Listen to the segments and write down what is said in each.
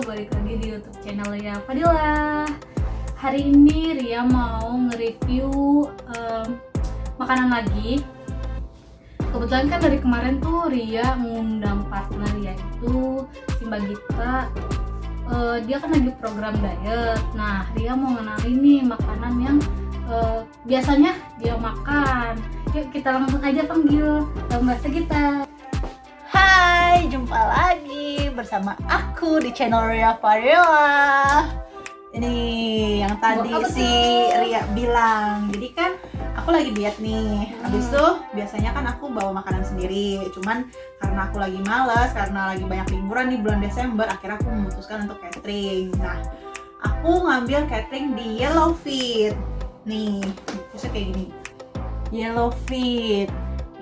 balik lagi di YouTube channel Ria Fadila. Hari ini Ria mau nge-review makanan lagi. Kebetulan kan dari kemarin tuh Ria mengundang partner yaitu si Mbak Gita. Dia kan lagi program diet. Nah, Ria mau ngenalin nih makanan yang biasanya dia makan. Yuk kita langsung aja panggil Mbak Gita. Hai, jumpa lagi bersama aku di channel Ria Fadila. Ini yang tadi si Ria bilang. Jadi kan aku lagi diet nih. Habis itu biasanya kan aku bawa makanan sendiri. Cuman karena aku lagi males, karena lagi banyak liburan di bulan Desember, akhirnya aku memutuskan untuk catering. Nah, aku ngambil catering di Yellowfeet. Nih, bisa kayak gini. Yellowfeet.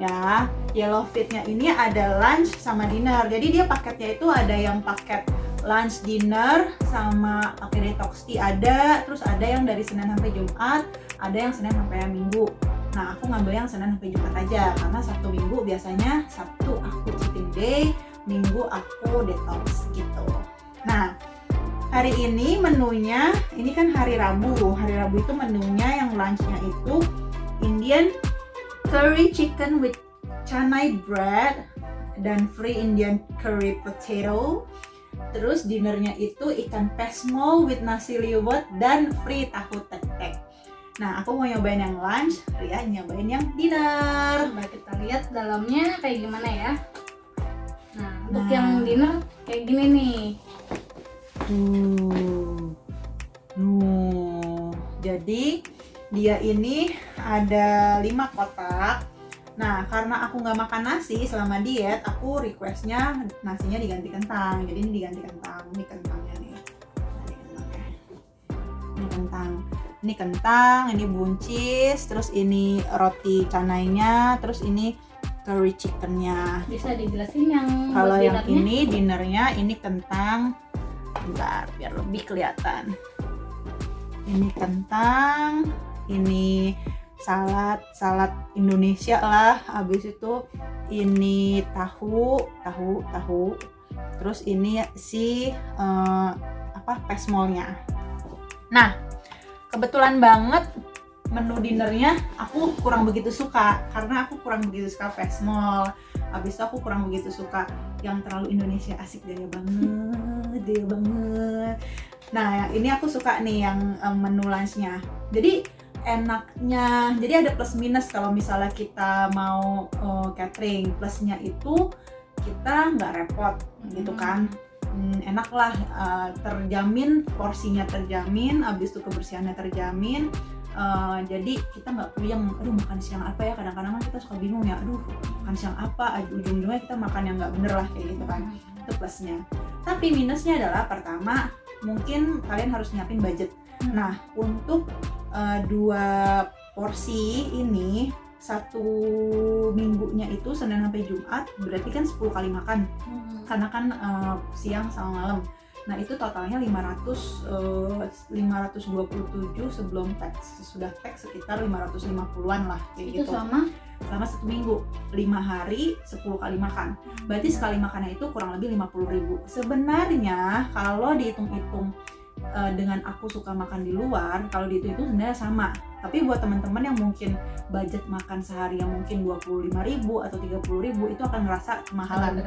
Ya, Yellowfeet-nya ini ada lunch sama dinner. Jadi dia paketnya itu ada yang paket lunch dinner sama pakai detox tea ada, terus ada yang dari Senin sampai Jumat, ada yang Senin sampai Minggu. Nah, aku ngambil yang Senin sampai Jumat aja karena Sabtu Minggu biasanya Sabtu aku cheating day, Minggu aku detox gitu. Nah, hari ini menunya, ini kan hari Rabu. Hari Rabu itu menunya yang lunchnya itu Indian curry chicken with canai bread dan free Indian curry potato. Terus dinnernya itu ikan pesmol with nasi liwet dan free tahu tek-tek. Nah, aku mau nyobain yang lunch, Ria nyobain yang dinner. Coba kita lihat dalamnya kayak gimana ya. Nah, untuk yang dinner kayak gini nih. Jadi dia ini ada 5 kotak. Nah, karena aku nggak makan nasi selama diet, aku requestnya nasinya diganti kentang. Jadi ini diganti kentang. Ini kentangnya nih. Ini kentang, ini buncis, terus ini roti canainya, terus ini curry chickennya. Bisa dijelasin yang kalau yang dinernya? Ini dinernya ini kentang. Bentar, biar lebih kelihatan. Ini kentang, ini salad Indonesia lah. Habis itu ini tahu. Terus ini si pesmolnya. Nah, kebetulan banget menu dinernya aku kurang begitu suka karena aku kurang begitu suka pesmol. Habis itu aku kurang begitu suka yang terlalu Indonesia, asik gaya banget. Nah, ini aku suka nih yang menu lunchnya. Jadi enaknya, jadi ada plus minus kalau misalnya kita mau catering. Plusnya itu kita nggak repot gitu kan. Enak lah, terjamin porsinya, terjamin, habis itu kebersihannya terjamin. Jadi kita nggak perlu yang aduh makan siang apa ya, kadang-kadang kan kita suka bingung ya, aduh makan siang apa, ujung-ujungnya kita makan yang nggak bener lah kayak gitu kan. Itu plusnya. Tapi minusnya adalah pertama, mungkin kalian harus nyiapin budget. Nah, untuk 2 porsi ini, 1 minggunya itu Senin sampai Jumat, berarti kan 10 kali makan. Karena kan siang sama malam. Nah, itu totalnya 527 sebelum tax. Sesudah tax sekitar 550-an lah kayak itu gitu. selama 1 minggu, 5 hari, 10 kali makan. Berarti sekali makannya itu kurang lebih 50.000. Sebenarnya kalau dihitung-hitung dengan aku suka makan di luar, kalau dihitung-hitung sebenarnya sama. Tapi buat teman-teman yang mungkin budget makan sehari yang mungkin 25.000 atau 30.000 itu akan ngerasa kemahalan.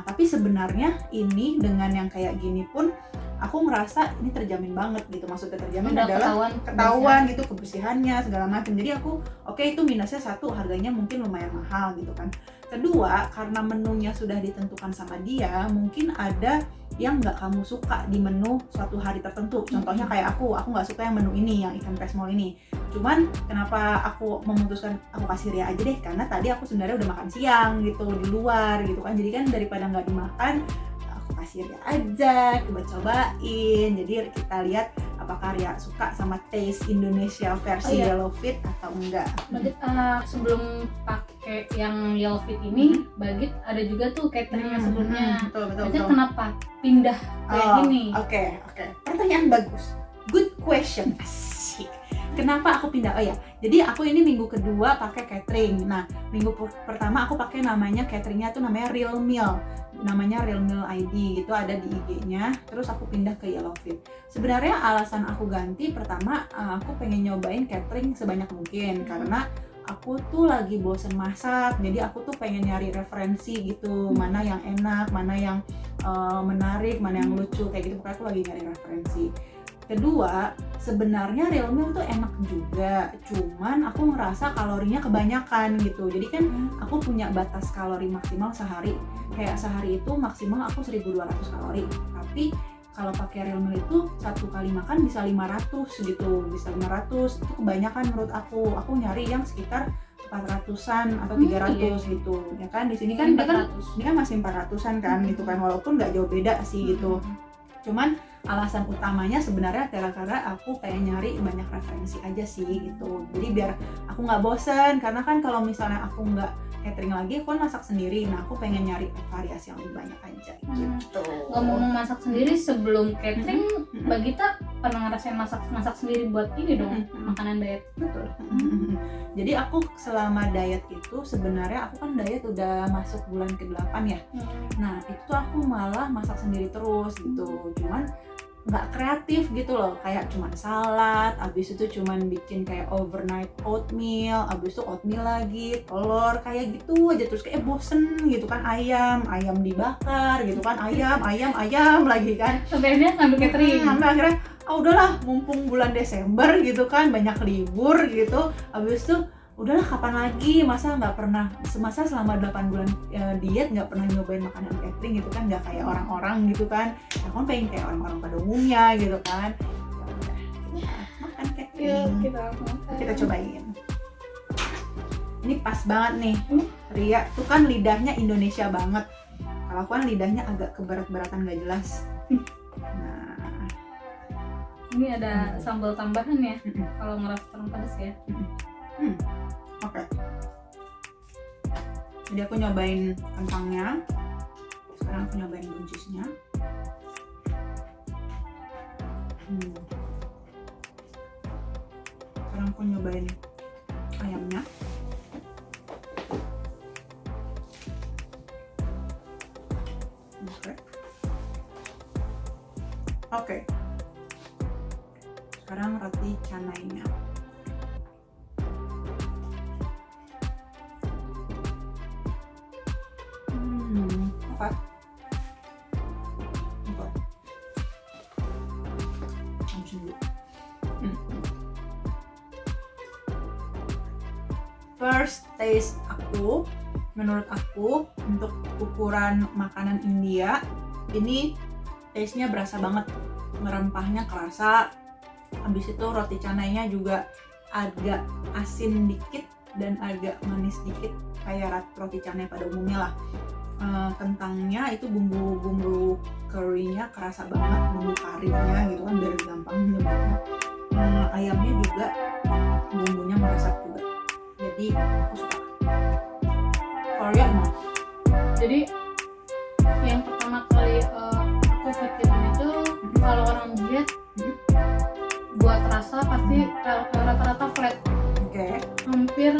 Tapi sebenarnya ini dengan yang kayak gini pun aku ngerasa ini terjamin banget gitu. Maksudnya terjamin udah adalah ketahuan gitu kebersihannya segala macam. Jadi aku itu minusnya 1, harganya mungkin lumayan mahal gitu kan. Kedua, karena menunya sudah ditentukan sama dia, mungkin ada yang nggak kamu suka di menu suatu hari tertentu. Contohnya kayak aku nggak suka yang menu ini, yang ikan pesmol ini. Cuman kenapa aku memutuskan aku kasih Ria aja deh, karena tadi aku sebenarnya udah makan siang gitu di luar gitu kan. Jadi kan daripada nggak dimakan, aku kasih Ria aja, coba-cobain. Jadi kita lihat apakah Ria suka sama taste Indonesia versi Yellowfeet atau enggak. Bagit, sebelum pakai yang Yellowfeet ini, Bagit ada juga tuh cateringnya sebelumnya. Betul. Kenapa pindah kayak gini? Oke. Pertanyaan bagus. Good question. Asik. Kenapa aku pindah? Oh ya, jadi aku ini minggu kedua pakai catering. Nah, minggu pertama aku pakai namanya cateringnya tuh namanya Real Meal. Namanya Real Meal ID, itu ada di IG-nya. Terus aku pindah ke Yellowfin. Sebenarnya alasan aku ganti pertama, aku pengen nyobain catering sebanyak mungkin karena aku tuh lagi bosen masak, jadi aku tuh pengen nyari referensi gitu, mana yang enak, mana yang menarik, mana yang lucu, kayak gitu. Pokoknya aku lagi nyari referensi. Kedua, sebenarnya Real Meal tuh enak juga, cuman aku ngerasa kalorinya kebanyakan gitu. Jadi kan aku punya batas kalori maksimal sehari, kayak sehari itu maksimal aku 1200 kalori, tapi kalau pakai Real Meal itu satu kali makan bisa 500 gitu, bisa 500, itu kebanyakan menurut aku nyari yang sekitar 400-an atau 300 gitu, ya kan. Di sini kan ini kan masih 400-an kan gitu kan, walaupun nggak jauh beda sih gitu. Cuman alasan utamanya sebenarnya gara-gara aku pengen nyari banyak referensi aja sih gitu. Jadi biar aku nggak bosen, karena kan kalau misalnya aku nggak catering lagi, aku kan masak sendiri. Nah, aku pengen nyari variasi yang lebih banyak aja gitu. Ngomong masak sendiri sebelum catering, Mbak Gita pernah ngerasain masak sendiri buat ini dong, makanan diet? Betul. Jadi aku selama diet itu sebenarnya aku kan diet udah masuk bulan ke-8 ya. Nah, itu tuh aku malah masak sendiri terus gitu. Cuman nggak kreatif gitu loh, kayak cuman salad, abis itu cuman bikin kayak overnight oatmeal, abis itu oatmeal lagi, telur, kayak gitu aja terus, kayak bosen gitu kan. Ayam dibakar gitu kan, ayam lagi kan, Sampai dia ngambil catering. sampai akhirnya udahlah, mumpung bulan Desember gitu kan, banyak libur gitu, abis itu udahlah kapan lagi, masa selama 8 bulan diet nggak pernah nyobain makanan catering gitu kan, nggak kayak orang-orang gitu kan. Aku kan pengen kayak orang-orang pada umumnya gitu kan. Ya udah, makan catering. Kita cobain. Ini pas banget nih, Ria tuh kan lidahnya Indonesia banget. Kalau aku kan lidahnya agak keberat-beratan nggak jelas. Nah, Ini ada sambal tambahan ya, kalau ngerasa kurang pedas ya. Oke. Jadi aku nyobain kentangnya. Sekarang aku nyobain buncisnya. Sekarang aku nyobain ayamnya. Oke. Sekarang roti canainya. First taste aku, menurut aku untuk ukuran makanan India ini taste-nya berasa banget, rempahnya kerasa. Habis itu roti canainya juga agak asin dikit dan agak manis dikit, kayak roti canai pada umumnya lah. Kentangnya itu bumbu curry-nya kerasa banget, bumbu karinya gitu kan, biar gampang nyebutnya. Ayamnya juga bumbunya meresap juga, jadi aku suka. Korea emang. Jadi yang pertama kali aku pikirin itu kalau orang diet buat rasa pasti rata-rata flat. Oke. Hampir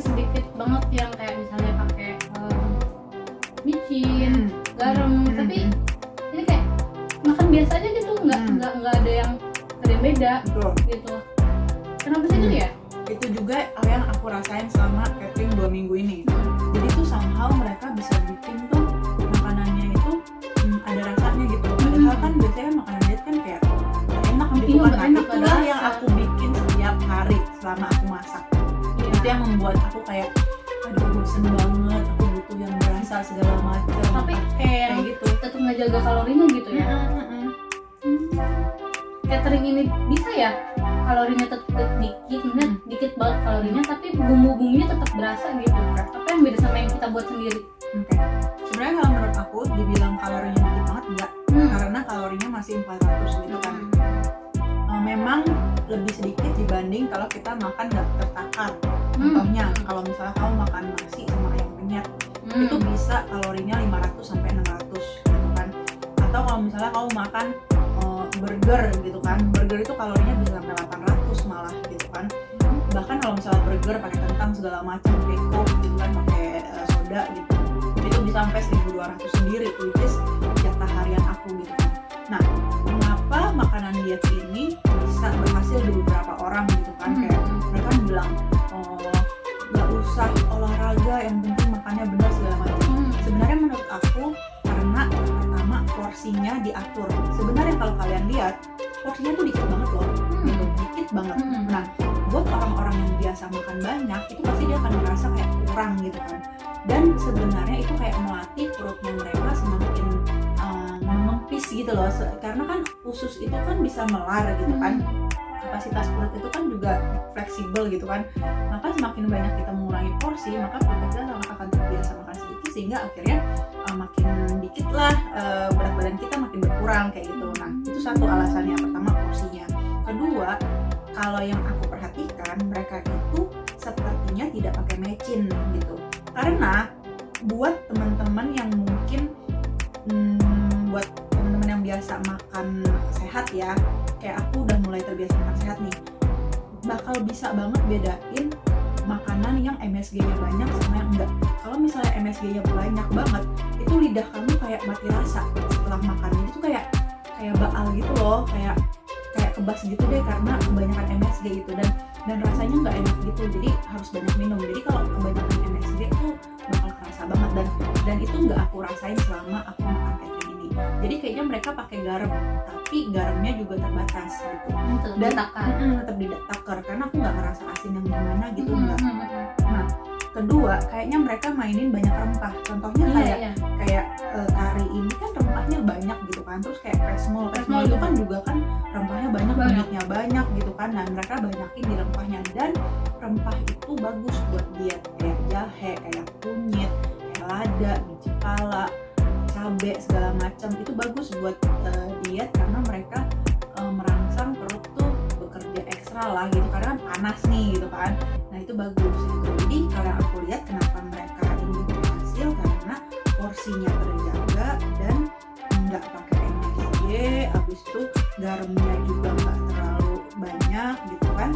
sedikit banget yang kayak misalnya pakai micin, garam, tapi ini kayak makan biasa aja gitu, nggak ada yang beda Betul. gitu. Kenapa sih gitu ya? Itu juga yang aku rasain selama catering 2 minggu ini. Jadi tuh somehow mereka bisa bikin tuh makanannya itu ada rasanya gitu. Padahal kan biasanya makanan diet kan kayak enak gitu kan. Nah, itulah yang aku bikin setiap hari selama aku masak. Itu yang membuat aku kayak aduh bosen banget, aku butuh yang berasa segala macam. Tapi kayak gitu tetap ngejaga kalorinya gitu ya. Catering ini bisa ya kalorinya tetap dikit, dikit banget kalorinya, tapi bumbu-bumbunya tetap berasa gitu. Apa yang beda sama yang kita buat sendiri? Sebenarnya kalau menurut aku dibilang kalorinya dikit banget enggak, karena kalorinya masih 400 gitu kan. Memang lebih sedikit dibanding kalau kita makan nggak tertakar. Contohnya kalau misalnya kamu makan nasi sama ayam penyet, itu bisa kalorinya 500 sampai 600 gitu kan. Atau kalau misalnya kamu makan burger gitu kan, burger itu kalorinya bisa sampai 800 malah gitu kan. Bahkan kalau misalnya burger pakai kentang segala macam, pakai coke gitu kan, pakai soda gitu, itu bisa sampai 1.200 sendiri, which is jatah harian aku gitu kan. Nah, kenapa makanan diet ini bisa berhasil di beberapa orang gitu kan, kayak mereka bilang nggak usah olahraga, yang penting makannya benar segala macam. Sebenarnya menurut aku karena pertama porsinya diatur. Sebenarnya kalau kalian lihat porsinya tuh dikit banget loh, gitu, dikit banget. Nah, buat orang-orang yang biasa makan banyak itu pasti dia akan merasa kayak kurang gitu kan. Dan sebenarnya itu kayak melatih perutnya mereka semakin mengempis gitu loh, karena kan usus itu kan bisa melar gitu kan. Kapasitas perut itu kan juga fleksibel gitu kan, maka semakin banyak kita mengurangi porsi, maka perut kita akan terbiasa makan sedikit, sehingga akhirnya makin dikit lah berat badan kita makin berkurang kayak gitu. Nah, itu satu alasannya, pertama porsinya. Kedua, kalau yang aku perhatikan mereka itu sepertinya tidak pakai mecin gitu, karena buat teman-teman yang mungkin buat teman-teman yang biasa makan sehat ya, kayak aku udah mulai terbiasa makan sehat nih, bakal bisa banget bedain makanan yang MSG-nya banyak sama yang enggak. Kalau misalnya MSG-nya banyak banget, itu lidah kamu kayak mati rasa setelah makan. Itu kayak baal gitu loh, kayak kebas gitu deh karena kebanyakan MSG itu, dan rasanya nggak enak gitu. Jadi harus banyak minum. Jadi kalau kebanyakan MSG itu bakal kerasa banget, dan itu nggak aku rasain selama aku makan catering ini. Jadi kayaknya mereka pakai garam, tapi garamnya juga terbatas gitu. Dan tetap ditakar karena aku nggak ngerasa asin yang gimana gitu, enggak. Nah, kedua, kayaknya mereka mainin banyak rempah. Contohnya kayak kari ini kan rempahnya banyak gitu kan. Terus kayak pesmol itu kan juga kan rempahnya banyak, kunyitnya banyak gitu kan. Nah, mereka banyakin di rempahnya, dan rempah itu bagus buat diet, kayak jahe, kayak kunyit, kayak lada, biji pala, cabe segala macam. Itu bagus buat diet karena mereka merangsang perut tuh bekerja ekstra lah gitu, karena kan panas nih gitu kan. Nah, itu bagus gitu. Jadi kalau aku lihat kenapa mereka ini berhasil, karena porsinya terjaga dan nggak pakai MSG, habis itu garamnya juga nggak terlalu banyak gitu kan.